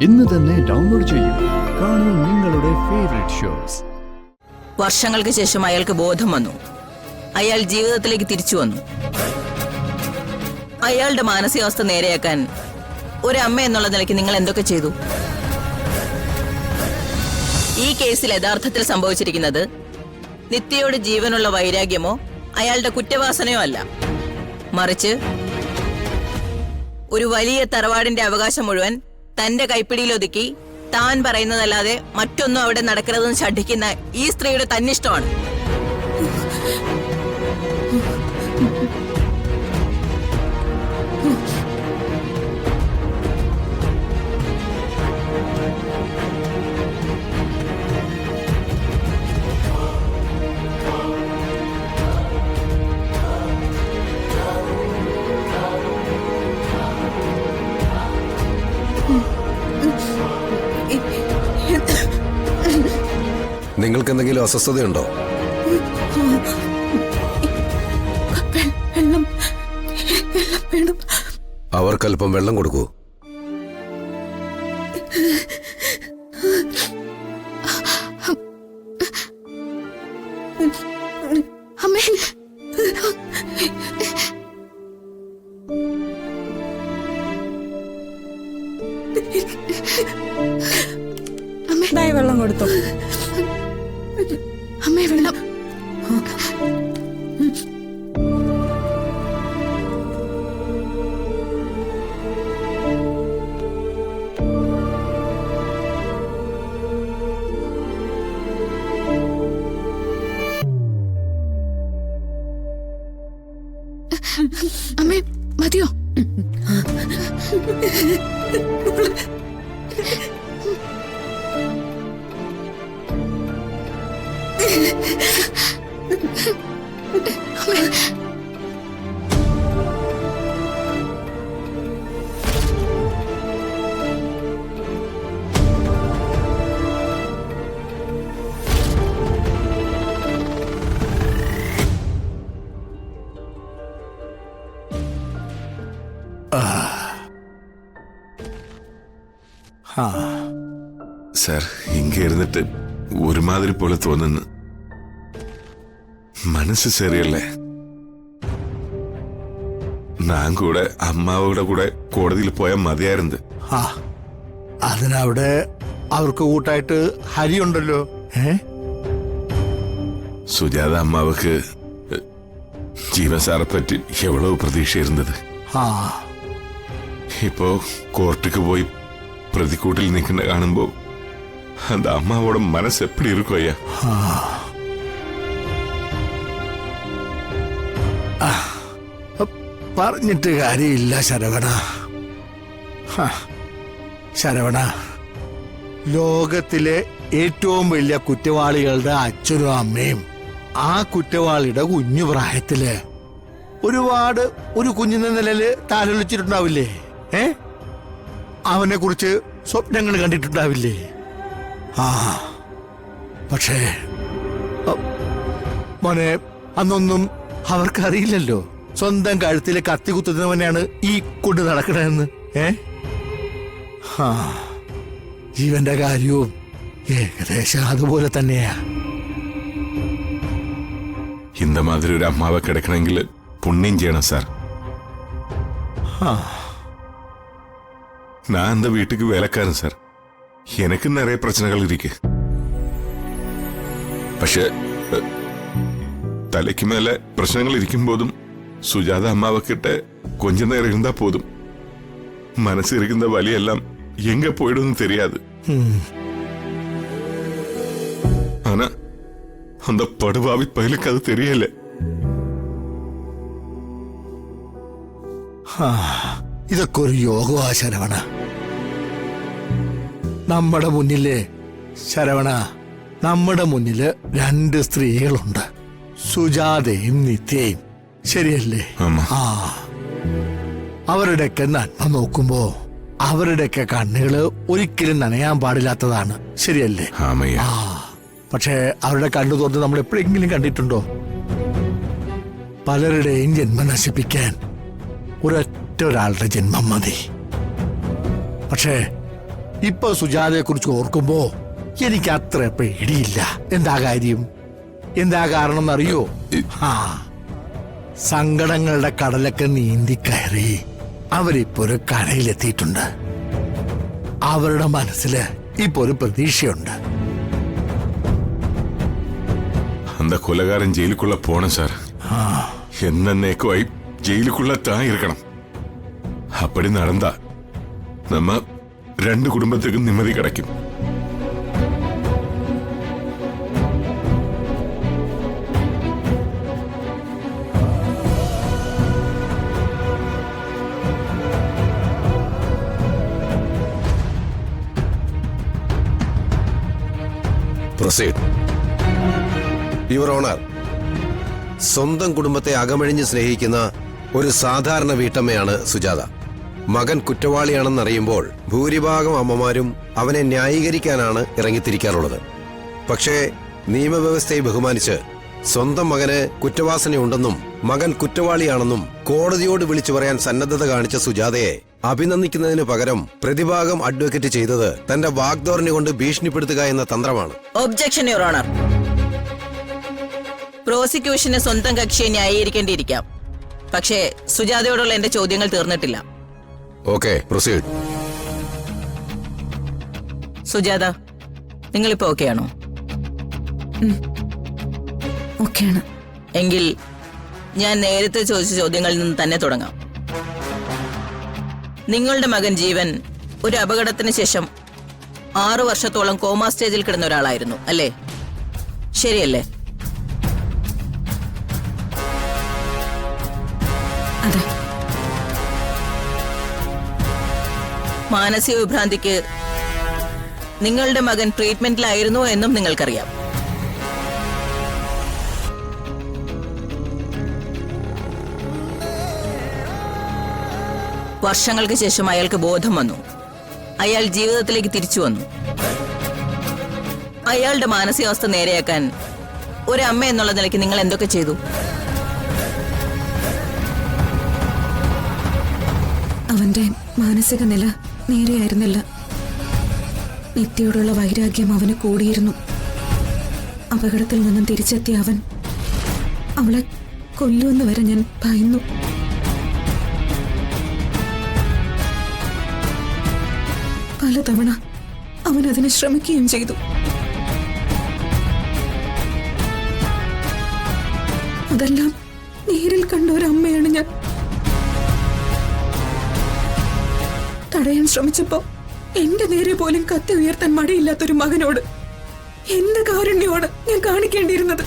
ഇന്ന് തന്നെ ഡൗൺലോഡ് ചെയ്യൂ. കാണൂ നിങ്ങളുടെ ഫേവറേറ്റ് ഷോസ്. വർഷങ്ങൾക്ക് ശേഷം അയാൾക്ക് ബോധം വന്നു. അയാൾ ജീവിതത്തിലേക്ക് തിരിച്ചു വന്നു. അയാളുടെ മാനസികാവസ്ഥ നേരെയാക്കാൻ ഒരമ്മ എന്നുള്ള നിലയ്ക്ക് നിങ്ങൾ എന്തൊക്കെ ചെയ്തു? ഈ കേസിൽ യഥാർത്ഥത്തിൽ സംഭവിച്ചിരിക്കുന്നത് നിത്യയോട് ജീവനുള്ള വൈരാഗ്യമോ അയാളുടെ കുറ്റവാസനയോ അല്ല, മറിച്ച് ഒരു വലിയ തറവാടിന്റെ അവകാശം മുഴുവൻ തന്റെ കൈപ്പിടിയിലൊതുക്കി താൻ പറയുന്നതല്ലാതെ മറ്റൊന്നും അവിടെ നടക്കരുതെന്ന് ശഠിക്കുന്ന ഈ സ്ത്രീയുടെ തന്നിഷ്ടമാണ്. നിങ്ങൾക്ക് എന്തെങ്കിലും അസ്വസ്ഥതയുണ്ടോ? അവർക്കല്പം വെള്ളം കൊടുക്കൂ. വെള്ളം കൊടുത്തു. അമ്മേ വെള്ളം. അമ്മേ മതിയോ? സാർ, ഇങ്ങ ഇരുന്നിട്ട് ഒരുമാതിരി പോലെ തോന്നുന്നു. മനസ്സ് ശരിയല്ലേ? ഞാൻ കൂടെ അമ്മാവുടെ കൂടെ കോടതിയിൽ പോയാൽ മതിയായിരുന്നു. അതിനവിടെ അവർക്ക് കൂട്ടായിട്ട് ഹരിയുണ്ടല്ലോ. സുജാത അമ്മാവക്ക് ജീവൻ സാറെ പറ്റി എവ്വളവ് പ്രതീക്ഷയിരുന്നത്. ഇപ്പോ കോർട്ടുക്ക് പോയി പ്രതിക്കൂട്ടിൽ നിൽക്കുന്ന കാണുമ്പോ அந்த அம்மாவோட மனசு எப்படி இருக்கும் ஐயா? പറഞ്ഞിട്ട് കാര്യമില്ല ശരവണ. ശരവണ, ലോകത്തിലെ ഏറ്റവും വലിയ കുറ്റവാളികളുടെ അച്ഛനും അമ്മയും ആ കുറ്റവാളിയുടെ കുഞ്ഞു പ്രായത്തില് ഒരുപാട് ഒരു കുഞ്ഞിന്റെ നിലയില് താലോലിച്ചിട്ടുണ്ടാവില്ലേ? അവനെ കുറിച്ച് സ്വപ്നങ്ങൾ കണ്ടിട്ടുണ്ടാവില്ലേ? പക്ഷേ മോനെ, അന്നൊന്നും അവർക്കറിയില്ലല്ലോ സ്വന്തം കഴുത്തിലെ കത്തി കുത്തുന്നവനെയാണ് ഈ കൊണ്ട് നടക്കണമെന്ന്. ജീവന്റെ കാര്യവും ഏകദേശം അതുപോലെ തന്നെയാ. இந்த மாதிரி ഒരു അമ്മാവ കിടക്കണമെങ്കിൽ പുണ്യം ചെയ്യണം സാർ. நான் அந்த வீட்டுக்கு வேலைக்காரன் சார். எனக்கு நிறைய பிரச்சனைகள் இருக்கு. പക്ഷേ തലയ്ക്ക് മേലെ പ്രശ്നങ്ങൾ ഇരിക്കുമ്പോഴും സുജാത അമ്മാവക്കിட்ட கொஞ்ச நேரம் இருந்தா போதும். മനസ്സ് ഇരിക്കുന്ന വലിയെല്ലാം എങ്ക പോയിടുമെന്ന് தெரியாது. ஆனா அந்த படுபாவி பயலுக்கு அது தெரியல. ഇതൊക്കെ ഒരു യോഗമാ ശരവണ. നമ്മുടെ മുന്നില് ശരവണ, നമ്മുടെ മുന്നില് രണ്ട് സ്ത്രീകളുണ്ട്, സുജാതയും നിത്യയും. ശരിയല്ലേ? അവരുടെയൊക്കെ നന്മ നോക്കുമ്പോ അവരുടെയൊക്കെ കണ്ണുകള് ഒരിക്കലും നനയാൻ പാടില്ലാത്തതാണ്. ശരിയല്ലേ? പക്ഷേ അവരുടെ കണ്ണു തുറന്ന് നമ്മൾ എപ്പോഴെങ്കിലും കണ്ടിട്ടുണ്ടോ? പലരുടെയും ജന്മം നശിപ്പിക്കാൻ ഒരൊറ്റ ഒരാളുടെ ജന്മം മതി. പക്ഷേ ഇപ്പൊ സുജാതയെ കുറിച്ച് ഓർക്കുമ്പോ എനിക്ക് അത്ര പേടിയില്ല. എന്താ കാര്യം, എന്താ കാരണം എന്നറിയോ? ആ, സങ്കടങ്ങളുടെ കടലൊക്കെ നീന്തി കയറി അവരിപ്പോ ഒരു കരയിലെത്തിയിട്ടുണ്ട്. അവരുടെ മനസ്സില് ഇപ്പൊ ഒരു പ്രതീക്ഷയുണ്ട്. அந்த கொலகாரன் ஜெயிலுக்குள்ள போன சார் என்னைக்குவாய் ஜெயிலுக்குள்ள தான் இருக்கணும். அப்படி நடந்தா நம்ம ரெண்டு குடும்பத்துக்கும் நிம்மதி கிடைக்கும். പ്രൊസീഡ്. യുവർ ഓണർ, സ്വന്തം കുടുംബത്തെ അകമഴിഞ്ഞ് സ്നേഹിക്കുന്ന ഒരു സാധാരണ വീട്ടമ്മയാണ് സുജാത. മകൻ കുറ്റവാളിയാണെന്നറിയുമ്പോൾ ഭൂരിഭാഗം അമ്മമാരും അവനെ ന്യായീകരിക്കാനാണ് ഇറങ്ങിത്തിരിക്കാറുള്ളത്. പക്ഷേ നിയമവ്യവസ്ഥയെ ബഹുമാനിച്ച് സ്വന്തം മകന് കുറ്റവാസനയുണ്ടെന്നും മകൻ കുറ്റവാളിയാണെന്നും കോടതിയോട് വിളിച്ചു പറയാൻ സന്നദ്ധത കാണിച്ച സുജാതയെ അഭിനന്ദിക്കുന്നതിന് പകരം പ്രതിഭാഗം അഡ്വക്കേറ്റ് ചെയ്തത് തന്റെ വാഗ്ദോരണി കൊണ്ട് ഭീഷണിപ്പെടുത്തുക എന്ന തന്ത്രമാണ്. Objection your honour. പ്രോസിക്യൂഷന് സ്വന്തം കക്ഷിയെ ന്യായീകരിക്കേണ്ടിയിരിക്കാം. പക്ഷേ സുജാതയോടുള്ള എന്റെ ചോദ്യങ്ങൾ തീർന്നിട്ടില്ല. Okay, proceed. സുജാത, നിങ്ങളിപ്പോ ഓക്കെയാണോ? ഓക്കെയാണ്. എങ്കിൽ ഞാൻ നേരത്തെ ചോദിച്ച ചോദ്യങ്ങളിൽ നിന്ന് തന്നെ തുടങ്ങാം. നിങ്ങളുടെ മകൻ ജീവൻ ഒരു അപകടത്തിന് ശേഷം 6 വർഷത്തോളം കോമാ സ്റ്റേജിൽ കിടന്ന ഒരാളായിരുന്നു, അല്ലേ? ശരിയല്ലേ? അതെ. മാനസിക വിഭ്രാന്തിക്ക് നിങ്ങളുടെ മകൻ ട്രീറ്റ്മെന്റിലായിരുന്നു എന്നും നിങ്ങൾക്കറിയാം. വർഷങ്ങൾക്ക് ശേഷം അയാൾക്ക് ബോധം വന്നു. അയാൾ ജീവിതത്തിലേക്ക് തിരിച്ചു വന്നു. അയാളുടെ മാനസികാവസ്ഥ നേരെയാക്കാൻ ഒരു അമ്മ എന്നുള്ള നിലയ്ക്ക് നിങ്ങൾ എന്തൊക്കെ ചെയ്തു? അവന്റെ മാനസിക നില നേരെയായിരുന്നില്ല. നിത്യയോടുള്ള വൈരാഗ്യം അവന് കൂടിയിരുന്നു. അപകടത്തിൽ നിന്നും തിരിച്ചെത്തിയ അവൻ അവളെ കൊല്ലുമെന്ന് വരെ ഞാൻ ഭയന്നു. പലതവണ അവൻ അതിന് ശ്രമിക്കുകയും ചെയ്തു. അതെല്ലാം നേരിൽ കണ്ട ഒരമ്മയാണ് ഞാൻ. തടയാൻ ശ്രമിച്ചപ്പോ എന്റെ നേരെ പോലും കത്തി ഉയർത്താൻ മടിയില്ലാത്തൊരു മകനോട് എന്ത് കാരുണ്യമാണ് ഞാൻ കാണിക്കേണ്ടിയിരുന്നത്?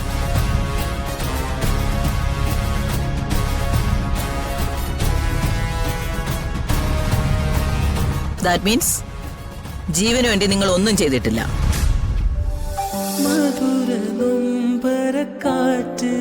ദാറ്റ് മീൻസ് ജീവന് വേണ്ടി നിങ്ങൾ ഒന്നും ചെയ്തിട്ടില്ല. മധുര നൊമ്പരക്കാറ്റ്